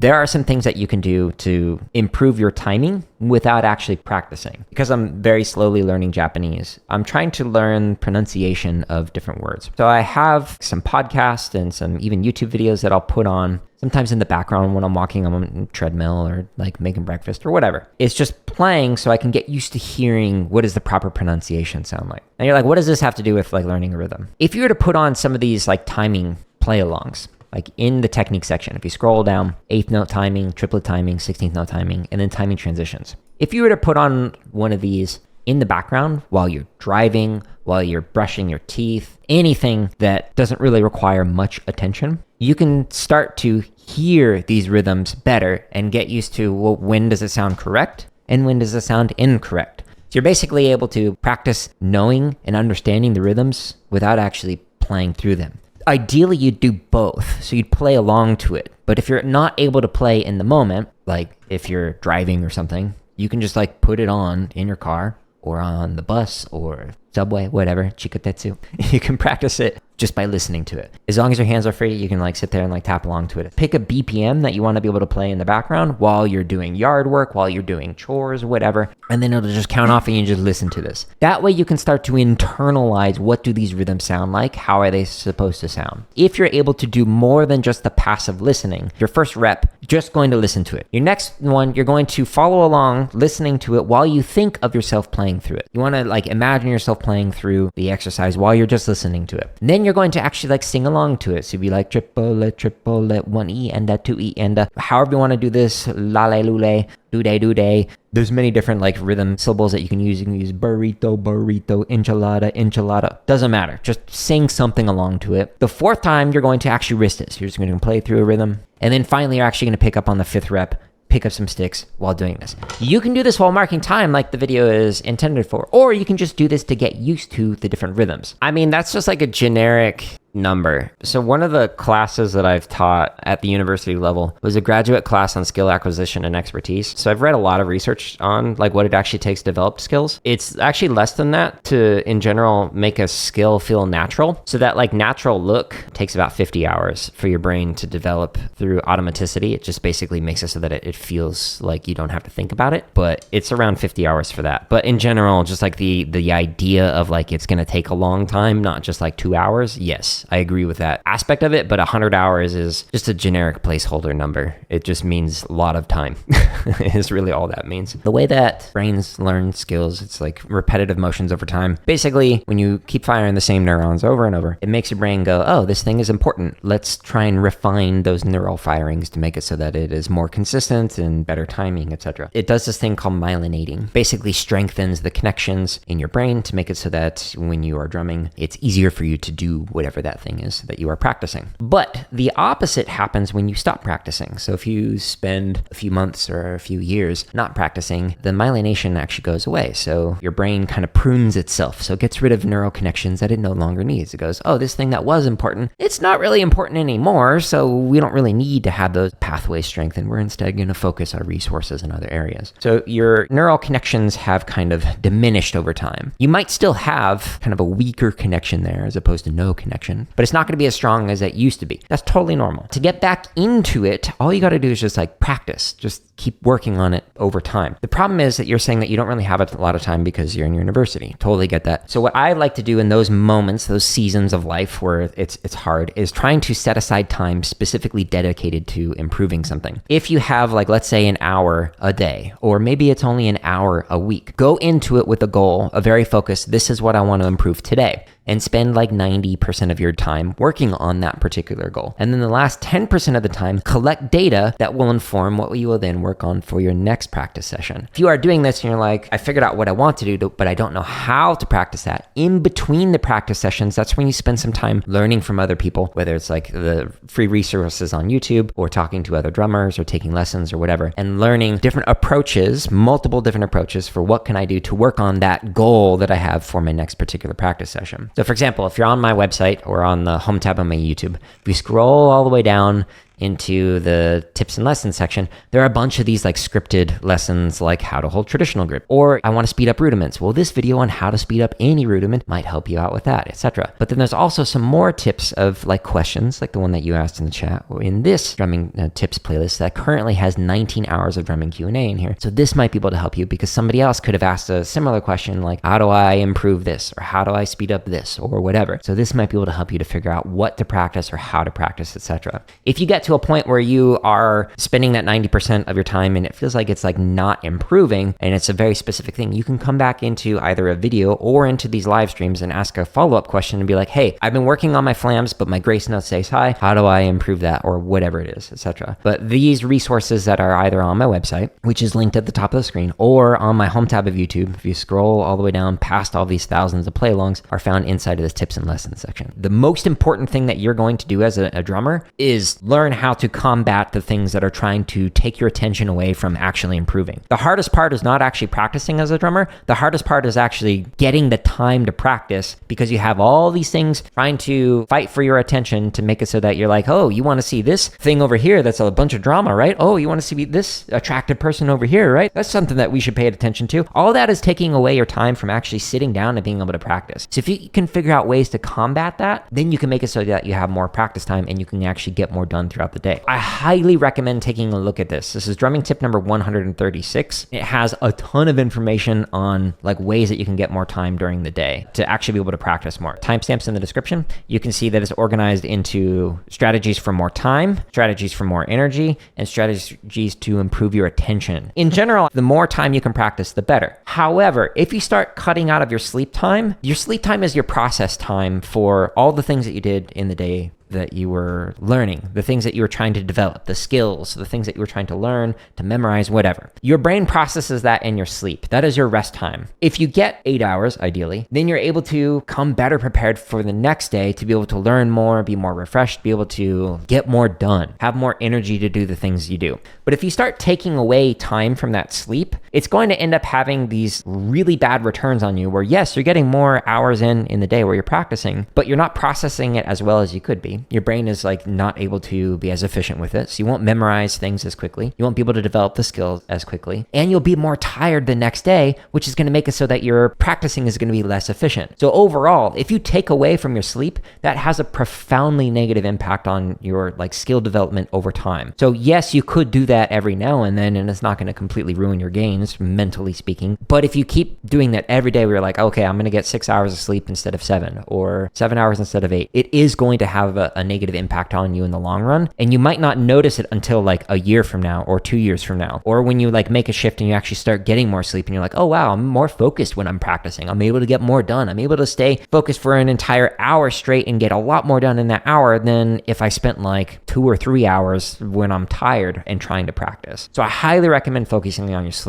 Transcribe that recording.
there are some things that you can do to improve your timing without actually practicing. Because I'm very slowly learning Japanese, I'm trying to learn pronunciation of different words. So I have some podcasts and some even YouTube videos that I'll put on sometimes in the background when I'm walking on a treadmill or like making breakfast or whatever. It's just playing so I can get used to hearing what does the proper pronunciation sound like. And you're like, what does this have to do with like learning a rhythm? If you were to put on some of these like timing play-alongs, like in the technique section, if you scroll down, 8th note timing, triplet timing, 16th note timing, and then timing transitions. If you were to put on one of these in the background while you're driving, while you're brushing your teeth, anything that doesn't really require much attention, you can start to hear these rhythms better and get used to, well, when does it sound correct and when does it sound incorrect? So you're basically able to practice knowing and understanding the rhythms without actually playing through them. Ideally, you'd do both, so you'd play along to it. But if you're not able to play in the moment, like if you're driving or something, you can just like put it on in your car or on the bus or subway, whatever, chikotetsu. You can practice it just by listening to it. As long as your hands are free, you can like sit there and like tap along to it. Pick a BPM that you want to be able to play in the background while you're doing yard work, while you're doing chores, whatever, and then it'll just count off and you just listen to this. That way you can start to internalize, what do these rhythms sound like? How are they supposed to sound? If you're able to do more than just the passive listening, your first rep, just going to listen to it. Your next one, you're going to follow along listening to it while you think of yourself playing through it. You want to like imagine yourself playing through the exercise while you're just listening to it. And then you're going to actually like sing along to it. So you'd be like triplet, 1E and a 2E and a, however you want to do this, lale lule, do-day. There's many different like rhythm syllables that you can use. You can use burrito, enchilada. Doesn't matter. Just sing something along to it. The fourth time, you're going to actually wrist it. So you're just going to play through a rhythm. And then finally, you're actually going to pick up on the 5th rep, pick up some sticks while doing this. You can do this while marking time like the video is intended for, or you can just do this to get used to the different rhythms. I mean, that's just like a generic number. So one of the classes that I've taught at the university level was a graduate class on skill acquisition and expertise. So I've read a lot of research on like what it actually takes to develop skills. It's actually less than that to, in general, make a skill feel natural. So that like natural look takes about 50 hours for your brain to develop through automaticity. It just basically makes it so that it feels like you don't have to think about it, but it's around 50 hours for that. But in general, just like the idea of like it's going to take a long time, not just like 2 hours. Yes, I agree with that aspect of it, but 100 hours is just a generic placeholder number. It just means a lot of time is really all that means. The way that brains learn skills, it's like repetitive motions over time. Basically, when you keep firing the same neurons over and over, it makes your brain go, oh, this thing is important. Let's try and refine those neural firings to make it so that it is more consistent and better timing, etc. It does this thing called myelinating. Basically strengthens the connections in your brain to make it so that when you are drumming, it's easier for you to do whatever that thing is that you are practicing. But the opposite happens when you stop practicing. So if you spend a few months or a few years not practicing, the myelination actually goes away. So your brain kind of prunes itself. So it gets rid of neural connections that it no longer needs. It goes, oh, this thing that was important, it's not really important anymore. So we don't really need to have those pathways strengthened. We're instead going to focus our resources in other areas. So your neural connections have kind of diminished over time. You might still have kind of a weaker connection there as opposed to no connection, but it's not going to be as strong as it used to be. That's totally normal. To get back into it, all you got to do is just like practice. Just keep working on it over time. The problem is that you're saying that you don't really have a lot of time because you're in university. Totally get that. So what I like to do in those moments, those seasons of life where it's hard, is trying to set aside time specifically dedicated to improving something. If you have like, let's say an hour a day, or maybe it's only an hour a week, go into it with a goal, a very focused, this is what I want to improve today. And spend like 90% of your time working on that particular goal. And then the last 10% of the time, collect data that will inform what you will then work on for your next practice session. If you are doing this and you're like, I figured out what I want to do, but I don't know how to practice that, in between the practice sessions, that's when you spend some time learning from other people, whether it's like the free resources on YouTube or talking to other drummers or taking lessons or whatever, and learning different approaches, multiple different approaches for what can I do to work on that goal that I have for my next particular practice session. So for example, if you're on my website or on the home tab on my YouTube, if you scroll all the way down, into the tips and lessons section, there are a bunch of these like scripted lessons like how to hold traditional grip, or I want to speed up rudiments. Well, this video on how to speed up any rudiment might help you out with that, etc. But then there's also some more tips of like questions like the one that you asked in the chat or in this drumming tips playlist that currently has 19 hours of drumming Q&A in here. So this might be able to help you because somebody else could have asked a similar question like, how do I improve this? Or how do I speed up this? Or whatever. So this might be able to help you to figure out what to practice or how to practice, etc. If you get to a point where you are spending that 90% of your time and it feels like it's like not improving and it's a very specific thing, you can come back into either a video or into these live streams and ask a follow-up question and be like, hey, I've been working on my flams, but my grace note stays high. How do I improve that? Or whatever it is, etc. But these resources that are either on my website, which is linked at the top of the screen, or on my home tab of YouTube, if you scroll all the way down past all these thousands of play-alongs, are found inside of this tips and lessons section. The most important thing that you're going to do as a drummer is learn how to combat the things that are trying to take your attention away from actually improving. The hardest part is not actually practicing as a drummer. The hardest part is actually getting the time to practice because you have all these things trying to fight for your attention to make it so that you're like, oh, you want to see this thing over here that's a bunch of drama, right? Oh, you want to see this attractive person over here, right? That's something that we should pay attention to. All that is taking away your time from actually sitting down and being able to practice. So if you can figure out ways to combat that, then you can make it so that you have more practice time and you can actually get more done throughout the day. I highly recommend taking a look at this. This is drumming tip number 136. It has a ton of information on like ways that you can get more time during the day to actually be able to practice more. Timestamps in the description. You can see that it's organized into strategies for more time, strategies for more energy, and strategies to improve your attention. In general, the more time you can practice, the better. However, if you start cutting out of your sleep time is your process time for all the things that you did in the day that you were learning, the things that you were trying to develop, the skills, the things that you were trying to learn, to memorize, whatever. Your brain processes that in your sleep. That is your rest time. If you get 8 hours, ideally, then you're able to come better prepared for the next day to be able to learn more, be more refreshed, be able to get more done, have more energy to do the things you do. But if you start taking away time from that sleep, it's going to end up having these really bad returns on you where yes, you're getting more hours in the day where you're practicing, but you're not processing it as well as you could be. Your brain is like not able to be as efficient with it. So you won't memorize things as quickly. You won't be able to develop the skills as quickly. And you'll be more tired the next day, which is going to make it so that your practicing is going to be less efficient. So overall, if you take away from your sleep, that has a profoundly negative impact on your like skill development over time. So yes, you could do that every now and then, and it's not going to completely ruin your gains, mentally speaking. But if you keep doing that every day, where you're like, okay, I'm going to get 6 hours of sleep instead of 7, or 7 hours instead of 8, it is going to have a negative impact on you in the long run. And you might not notice it until like a year from now or 2 years from now, or when you like make a shift and you actually start getting more sleep and you're like, oh wow, I'm more focused when I'm practicing. I'm able to get more done. I'm able to stay focused for an entire hour straight and get a lot more done in that hour than if I spent like 2 or 3 hours when I'm tired and trying to practice. So I highly recommend focusing on your sleep.